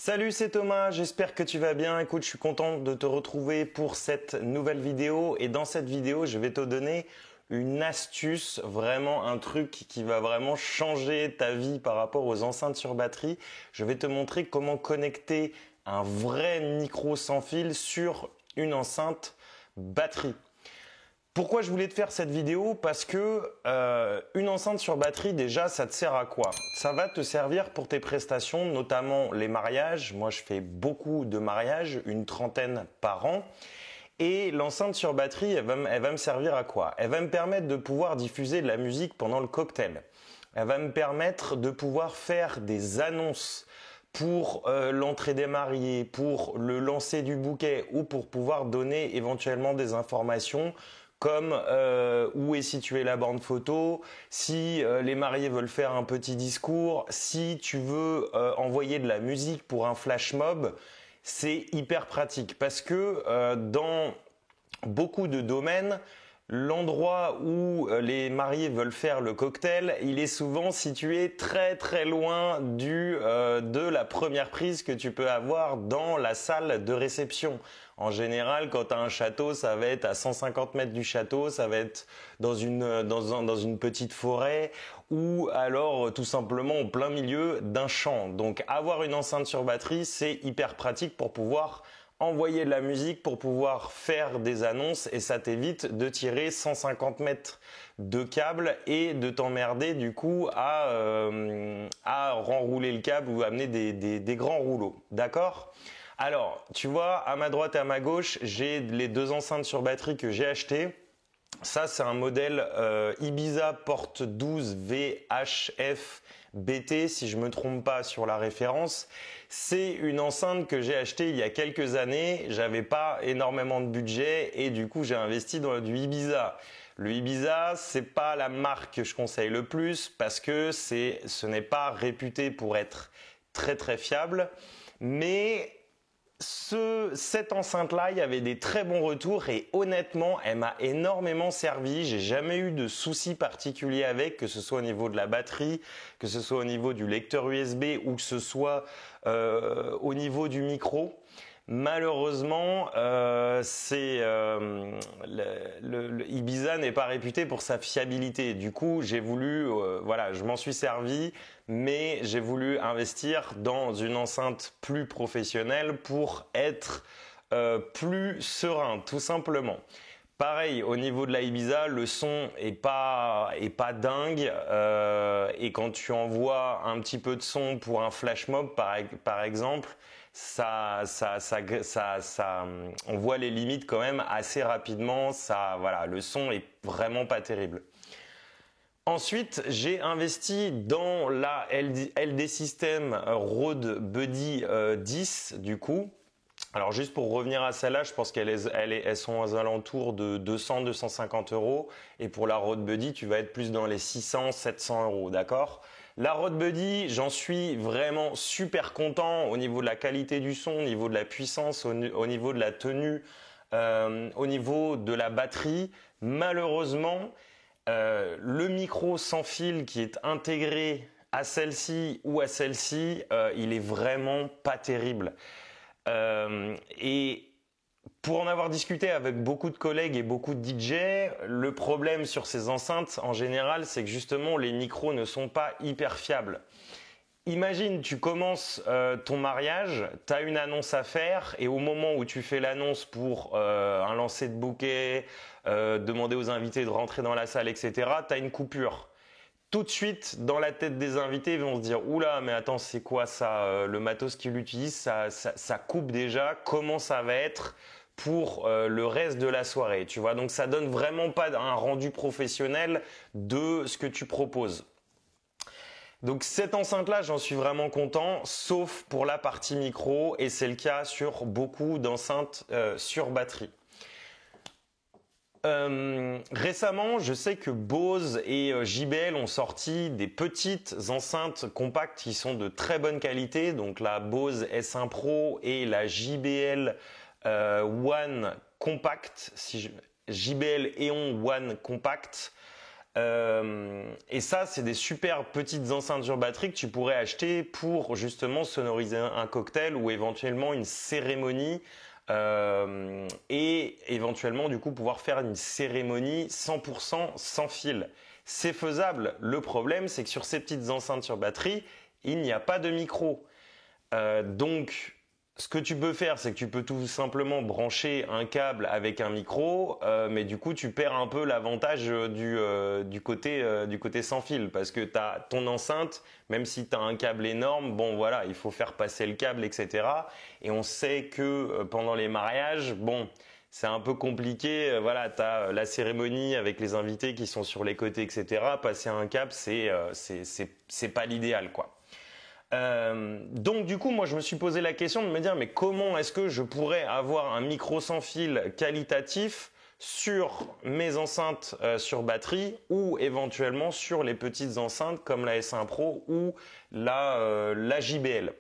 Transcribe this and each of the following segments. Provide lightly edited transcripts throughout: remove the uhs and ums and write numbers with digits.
Salut, c'est Thomas, j'espère que tu vas bien. Écoute, je suis content de te retrouver pour cette nouvelle vidéo et dans cette vidéo, je vais te donner une astuce, vraiment un truc qui va vraiment changer ta vie par rapport aux enceintes sur batterie. Je vais te montrer comment connecter un vrai micro sans fil sur une enceinte batterie. Pourquoi je voulais te faire cette vidéo? Parce que une enceinte sur batterie, déjà, ça te sert à quoi? Ça va te servir pour tes prestations, notamment les mariages. Moi, je fais beaucoup de mariages, une trentaine par an. Et l'enceinte sur batterie, elle va me servir à quoi? Elle va me permettre de pouvoir diffuser de la musique pendant le cocktail. Elle va me permettre de pouvoir faire des annonces pour l'entrée des mariés, pour le lancer du bouquet ou pour pouvoir donner éventuellement des informations comme où est située la borne photo, si les mariés veulent faire un petit discours, si tu veux envoyer de la musique pour un flash mob, c'est hyper pratique parce que dans beaucoup de domaines, l'endroit où les mariés veulent faire le cocktail, il est souvent situé très très loin de la première prise que tu peux avoir dans la salle de réception. En général, quand tu as un château, ça va être à 150 mètres du château, ça va être dans une petite forêt ou alors tout simplement au plein milieu d'un champ. Donc avoir une enceinte sur batterie, c'est hyper pratique pour pouvoir envoyer de la musique, pour pouvoir faire des annonces et ça t'évite de tirer 150 mètres de câble et de t'emmerder du coup à renrouler le câble ou amener des grands rouleaux. D'accord ? Alors, tu vois, à ma droite et à ma gauche, j'ai les deux enceintes sur batterie que j'ai achetées. Ça, c'est un modèle Ibiza Porte 12 VHF BT, si je me trompe pas sur la référence. C'est une enceinte que j'ai achetée il y a quelques années. J'avais pas énormément de budget et du coup, j'ai investi dans du Ibiza. Le Ibiza, c'est pas la marque que je conseille le plus parce que ce n'est pas réputé pour être très très fiable. Mais cette enceinte-là, il y avait des très bons retours et honnêtement, elle m'a énormément servi. J'ai jamais eu de soucis particuliers avec, que ce soit au niveau de la batterie, que ce soit au niveau du lecteur USB ou que ce soit au niveau du micro. Malheureusement, le Ibiza n'est pas réputé pour sa fiabilité. Du coup, j'ai voulu, je m'en suis servi, mais j'ai voulu investir dans une enceinte plus professionnelle pour être plus serein, tout simplement. Pareil, au niveau de la Ibiza, le son est pas dingue et quand tu envoies un petit peu de son pour un flash mob par exemple, on voit les limites quand même assez rapidement. Le son est vraiment pas terrible. Ensuite, j'ai investi dans la LD System Rode Buddy 10 du coup. Alors juste pour revenir à celle-là, je pense elles sont aux alentours de 200-250 euros. Et pour la Rode Buddy, tu vas être plus dans les 600-700 euros, d'accord? La Rode Buddy, j'en suis vraiment super content au niveau de la qualité du son, au niveau de la puissance, au niveau de la tenue, au niveau de la batterie. Malheureusement, le micro sans fil qui est intégré à celle-ci ou à celle-ci, il est vraiment pas terrible. Et pour en avoir discuté avec beaucoup de collègues et beaucoup de DJ, le problème sur ces enceintes en général, c'est que justement les micros ne sont pas hyper fiables. Imagine, tu commences ton mariage, tu as une annonce à faire et au moment où tu fais l'annonce pour un lancer de bouquet, demander aux invités de rentrer dans la salle, etc., tu as une coupure. Tout de suite, dans la tête des invités, ils vont se dire « Oula, mais attends, c'est quoi ça le matos qu'il utilise, ça coupe déjà. Comment ça va être pour le reste de la soirée ?» Tu vois, donc ça donne vraiment pas un rendu professionnel de ce que tu proposes. Donc cette enceinte-là, j'en suis vraiment content, sauf pour la partie micro, et c'est le cas sur beaucoup d'enceintes sur batterie. Récemment, je sais que Bose et JBL ont sorti des petites enceintes compactes qui sont de très bonne qualité. Donc la Bose S1 Pro et la JBL One Compact, JBL Eon One Compact. Et ça, c'est des super petites enceintes sur batterie que tu pourrais acheter pour justement sonoriser un cocktail ou éventuellement une cérémonie et éventuellement du coup pouvoir faire une cérémonie 100% sans fil. C'est faisable. Le problème, c'est que sur ces petites enceintes sur batterie, il n'y a pas de micro. Donc, ce que tu peux faire, c'est que tu peux tout simplement brancher un câble avec un micro, mais du coup, tu perds un peu l'avantage du côté sans fil, parce que tu as ton enceinte, même si tu as un câble énorme, bon voilà, il faut faire passer le câble, etc. Et on sait que pendant les mariages, bon, c'est un peu compliqué. Voilà, tu as la cérémonie avec les invités qui sont sur les côtés, etc. Passer un câble, c'est pas l'idéal, quoi. Donc du coup, moi je me suis posé la question de me dire mais comment est-ce que je pourrais avoir un micro sans fil qualitatif sur mes enceintes sur batterie ou éventuellement sur les petites enceintes comme la S1 Pro ou la JBL.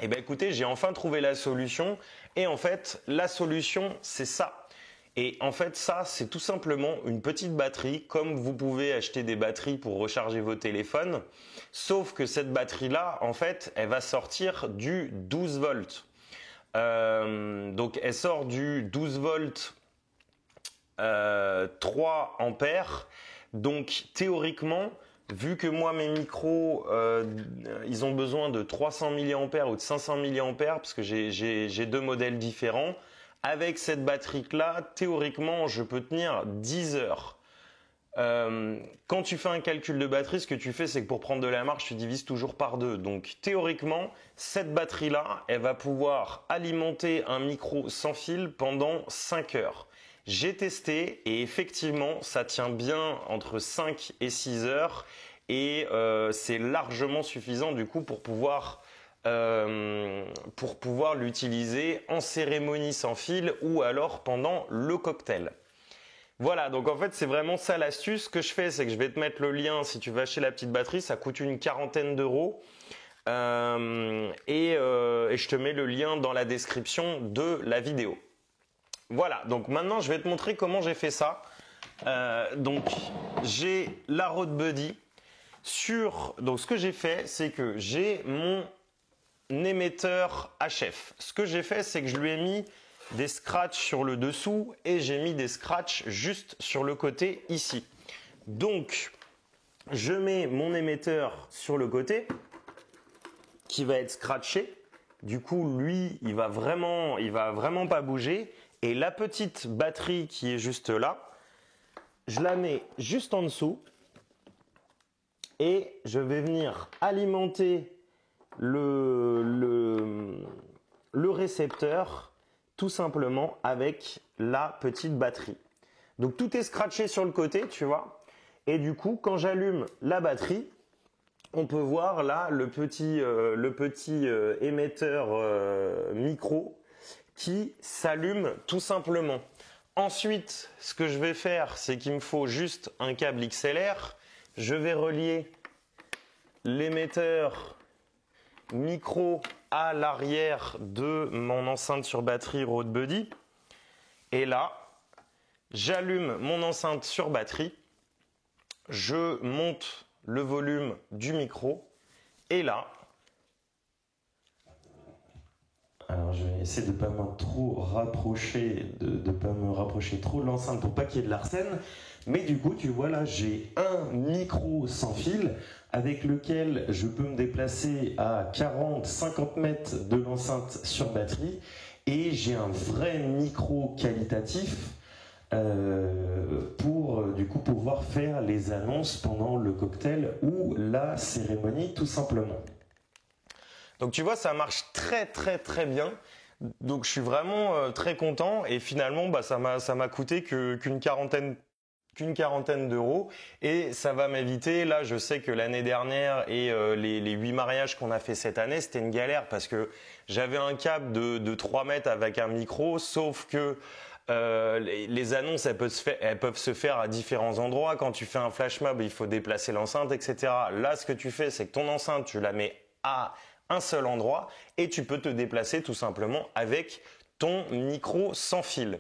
Eh bien écoutez, j'ai enfin trouvé la solution et en fait la solution c'est ça. Et en fait, ça, c'est tout simplement une petite batterie, comme vous pouvez acheter des batteries pour recharger vos téléphones. Sauf que cette batterie-là, en fait, elle va sortir du 12 volts. Donc, elle sort du 12 volts 3 ampères. Donc, théoriquement, vu que moi, mes micros, ils ont besoin de 300 mAh ou de 500 mAh, parce que j'ai deux modèles différents, avec cette batterie-là, théoriquement, je peux tenir 10 heures. Quand tu fais un calcul de batterie, ce que tu fais, c'est que pour prendre de la marche, tu divises toujours par 2. Donc, théoriquement, cette batterie-là, elle va pouvoir alimenter un micro sans fil pendant 5 heures. J'ai testé et effectivement, ça tient bien entre 5 et 6 heures et c'est largement suffisant du coup pour pouvoir l'utiliser en cérémonie sans fil ou alors pendant le cocktail. Voilà, donc en fait c'est vraiment ça l'astuce. Ce que je fais, c'est que je vais te mettre le lien si tu veux acheter la petite batterie, ça coûte une quarantaine d'euros. Et je te mets le lien dans la description de la vidéo. Voilà, donc maintenant je vais te montrer comment j'ai fait ça. Donc j'ai la Rode Buddy. Donc ce que j'ai fait, c'est que j'ai mon émetteur HF. Ce que j'ai fait, c'est que je lui ai mis des scratchs sur le dessous et j'ai mis des scratchs juste sur le côté ici. Donc, je mets mon émetteur sur le côté qui va être scratché. Du coup, lui, il va vraiment pas bouger. Et la petite batterie qui est juste là, je la mets juste en dessous et je vais venir alimenter le récepteur tout simplement avec la petite batterie. Donc tout est scratché sur le côté, tu vois. Et du coup, quand j'allume la batterie, on peut voir là le petit émetteur micro qui s'allume tout simplement. Ensuite, ce que je vais faire, c'est qu'il me faut juste un câble XLR. Je vais relier l'émetteur micro à l'arrière de mon enceinte sur batterie Rode Buddy. Et là, j'allume mon enceinte sur batterie. Je monte le volume du micro. Et là, alors je vais essayer de ne pas me trop rapprocher, de pas me rapprocher trop de l'enceinte pour pas qu'il y ait de l'arsène. Mais du coup, tu vois là, j'ai un micro sans fil avec lequel je peux me déplacer à 40-50 mètres de l'enceinte sur batterie. Et j'ai un vrai micro qualitatif pour du coup pouvoir faire les annonces pendant le cocktail ou la cérémonie tout simplement. Donc tu vois, ça marche très très bien. Donc je suis vraiment très content et finalement ça m'a coûté qu'une quarantaine d'euros et ça va m'éviter. Là, je sais que l'année dernière et les 8 mariages qu'on a fait cette année, c'était une galère parce que j'avais un câble de 3 mètres avec un micro, sauf que les annonces, elles peuvent se faire à différents endroits. Quand tu fais un flash mob, il faut déplacer l'enceinte, etc. Là, ce que tu fais, c'est que ton enceinte, tu la mets à un seul endroit et tu peux te déplacer tout simplement avec ton micro sans fil.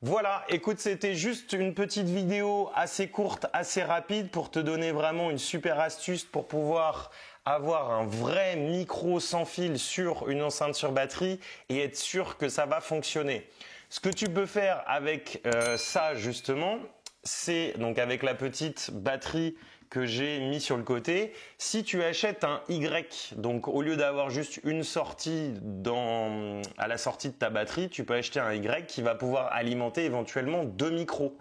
Voilà, écoute, c'était juste une petite vidéo assez courte, assez rapide pour te donner vraiment une super astuce pour pouvoir avoir un vrai micro sans fil sur une enceinte sur batterie et être sûr que ça va fonctionner. Ce que tu peux faire avec ça justement, c'est donc avec la petite batterie que j'ai mis sur le côté. Si tu achètes un Y, donc au lieu d'avoir juste une sortie à la sortie de ta batterie, tu peux acheter un Y qui va pouvoir alimenter éventuellement 2 micros.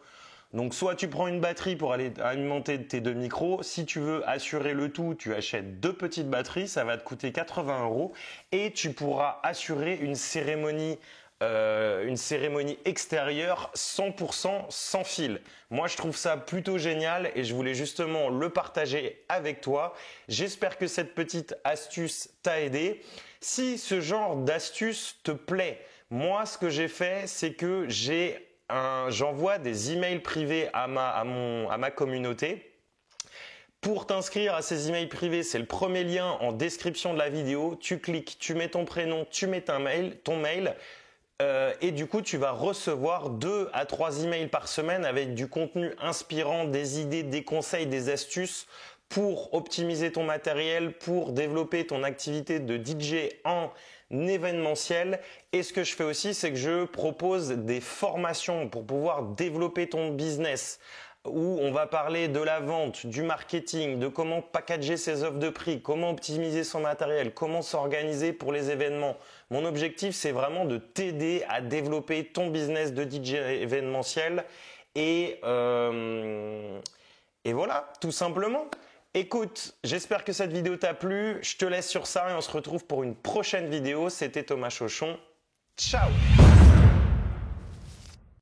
Donc soit tu prends une batterie pour aller alimenter tes 2 micros. Si tu veux assurer le tout, tu achètes 2 petites batteries, ça va te coûter 80 € et tu pourras assurer une cérémonie extérieure 100% sans fil. Moi, je trouve ça plutôt génial et je voulais justement le partager avec toi. J'espère que cette petite astuce t'a aidé. Si ce genre d'astuce te plaît, moi, ce que j'ai fait, c'est que j'envoie des emails privés à ma communauté. Pour t'inscrire à ces emails privés, c'est le premier lien en description de la vidéo. Tu cliques, tu mets ton prénom, tu mets ton mail. Et du coup, tu vas recevoir 2 à 3 emails par semaine avec du contenu inspirant, des idées, des conseils, des astuces pour optimiser ton matériel, pour développer ton activité de DJ en événementiel. Et ce que je fais aussi, c'est que je propose des formations pour pouvoir développer ton business, où on va parler de la vente, du marketing, de comment packager ses offres de prix, comment optimiser son matériel, comment s'organiser pour les événements. Mon objectif, c'est vraiment de t'aider à développer ton business de DJ événementiel et voilà, tout simplement. Écoute, j'espère que cette vidéo t'a plu. Je te laisse sur ça et on se retrouve pour une prochaine vidéo. C'était Thomas Chauchon. Ciao!